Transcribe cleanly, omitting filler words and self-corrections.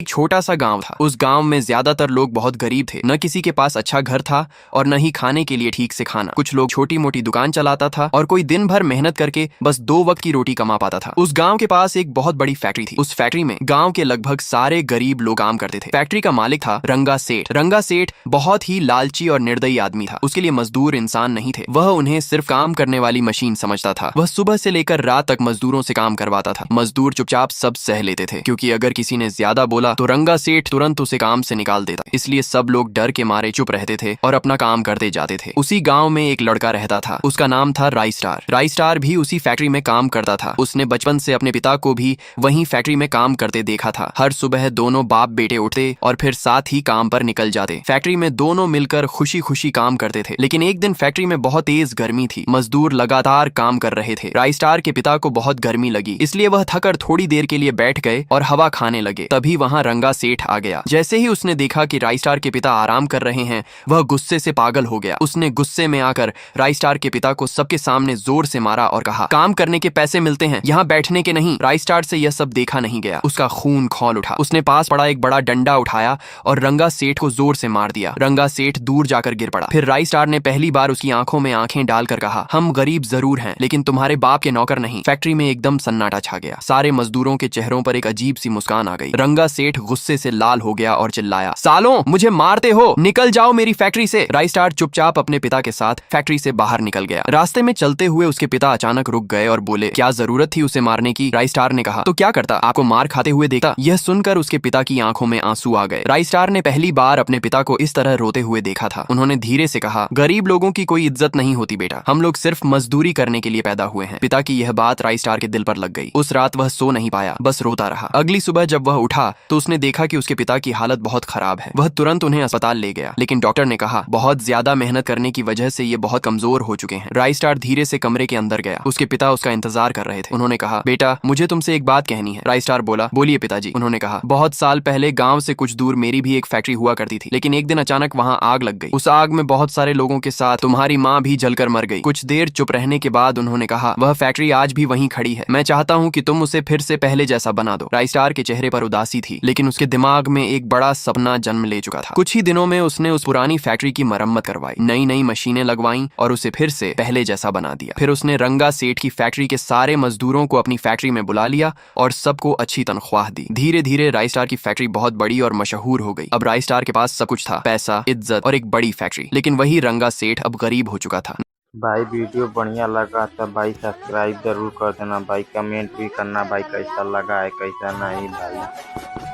एक छोटा सा गांव था। उस गांव में ज्यादातर लोग बहुत गरीब थे। न किसी के पास अच्छा घर था और न ही खाने के लिए ठीक से खाना। कुछ लोग छोटी मोटी दुकान चलाता था और कोई दिन भर मेहनत करके बस 2 वक्त की रोटी कमा पाता था। उस गांव के पास एक बहुत बड़ी फैक्ट्री थी। उस फैक्ट्री में गांव के लगभग सारे गरीब लोग काम करते थे। फैक्ट्री का मालिक था रंगा सेठ। रंगा सेठ बहुत ही लालची और निर्दयी आदमी था। उसके लिए मजदूर इंसान नहीं थे। वह उन्हें सिर्फ काम करने वाली मशीन समझता था। वह सुबह से लेकर रात तक मजदूरों से काम करवाता था। मजदूर चुपचाप सब सह लेते थे, क्योंकि अगर किसी ने ज्यादा बोला तो रंगा सेठ तुरंत उसे काम से निकाल देता। इसलिए सब लोग डर के मारे चुप रहते थे और अपना काम करते जाते थे। उसी गांव में एक लड़का रहता था। उसका नाम था राइस्टार। राइस्टार भी उसी फैक्ट्री में काम करता था। उसने बचपन से अपने पिता को भी वहीं फैक्ट्री में काम करते देखा था। हर सुबह दोनों बाप बेटे उठते और फिर साथ ही काम पर निकल जाते। फैक्ट्री में दोनों मिलकर खुशी खुशी काम करते थे। लेकिन एक दिन फैक्ट्री में बहुत तेज गर्मी थी। मजदूर लगातार काम कर रहे थे। राइस्टार के पिता को बहुत गर्मी लगी, इसलिए वह थकर थोड़ी देर के लिए बैठ गए और हवा खाने लगे। तभी वहां रंगा सेठ आ गया। जैसे ही उसने देखा कि राइस्टार के पिता आराम कर रहे हैं, वह गुस्से से पागल हो गया। उसने गुस्से में आकर राइस्टार के पिता को सबके सामने जोर से मारा और कहा, काम करने के पैसे मिलते हैं, यहाँ बैठने के नहीं। राइस्टार से यह सब देखा नहीं गया। उसका खून खौल उठा। उसने पास पड़ा एक बड़ा डंडा उठाया और रंगा सेठ को जोर से मार दिया। रंगा सेठ दूर जाकर गिर पड़ा। फिर राइस्टार ने पहली बार उसकी आंखों में आंखें डालकर कहा, हम गरीब जरूर हैं, लेकिन तुम्हारे बाप के नौकर नहीं। फैक्ट्री में एकदम सन्नाटा छा गया। सारे मजदूरों के चेहरों पर एक अजीब सी मुस्कान आ गई। रंगा सेठ गुस्से से लाल हो गया और चिल्लाया, सालों, मुझे मारते हो, निकल जाओ मेरी फैक्ट्री से। राइस्टार चुपचाप अपने पिता के साथ फैक्ट्री से बाहर निकल गया। रास्ते में चलते हुए उसके पिता अचानक रुक गए और बोले, क्या जरूरत थी उसे मारने की? राइस्टार ने कहा, तो क्या करता, आपको मार खाते हुए देखता। यह सुनकर उसके पिता की आंखों में आंसू आ गए। राइस्टार ने पहली बार अपने पिता को इस तरह रोते हुए देखा था। उन्होंने धीरे से कहा, गरीब लोगों की कोई इज्जत नहीं होती बेटा, हम लोग सिर्फ मजदूरी करने के लिए पैदा हुए हैं। पिता की यह बात राइस्टार के दिल पर लग गई। उस रात वह सो नहीं पाया, बस रोता रहा। अगली सुबह जब वह उठा तो उसने देखा कि उसके पिता की हालत बहुत खराब है। वह तुरंत उन्हें अस्पताल ले गया, लेकिन डॉक्टर ने कहा, बहुत ज्यादा मेहनत करने की वजह से ये बहुत कमजोर हो चुके हैं। राइस्टार धीरे से कमरे के अंदर गया। उसके पिता उसका इंतजार कर रहे थे। उन्होंने कहा, बेटा, मुझे तुमसे एक बात कहनी है। राइस्टार बोला, बोलिए पिताजी। उन्होंने कहा, बहुत साल पहले गांव से कुछ दूर मेरी भी एक फैक्ट्री हुआ करती थी, लेकिन एक दिन अचानक वहां आग लग गई। उस आग में बहुत सारे लोगों के साथ तुम्हारी माँ भी जलकर मर गई। कुछ देर चुप रहने के बाद उन्होंने कहा, वह फैक्ट्री आज भी वहीं खड़ी है। मैं चाहता हूँ कि तुम उसे फिर से पहले जैसा बना दो। राइस्टार के चेहरे पर उदासी थी, लेकिन उसके दिमाग में एक बड़ा सपना जन्म ले चुका था। कुछ ही दिनों में उसने उस पुरानी फैक्ट्री की मरम्मत करवाई, नई नई मशीनें लगवाई और उसे फिर से पहले जैसा बना दिया। फिर उसने रंगा सेठ की फैक्ट्री के सारे मजदूरों को अपनी फैक्ट्री में बुला लिया और सबको अच्छी तनख्वाह दी। धीरे धीरे राइस्टार की फैक्ट्री बहुत बड़ी और मशहूर हो गई। अब राइस्टार के पास सब कुछ था, पैसा, इज्जत और एक बड़ी फैक्ट्री। लेकिन वही रंगा सेठ अब गरीब हो चुका था। भाई वीडियो बढ़िया लगा तो भाई सब्सक्राइब जरूर कर देना भाई, कमेंट भी करना भाई कैसा लगा है कैसा नहीं भाई।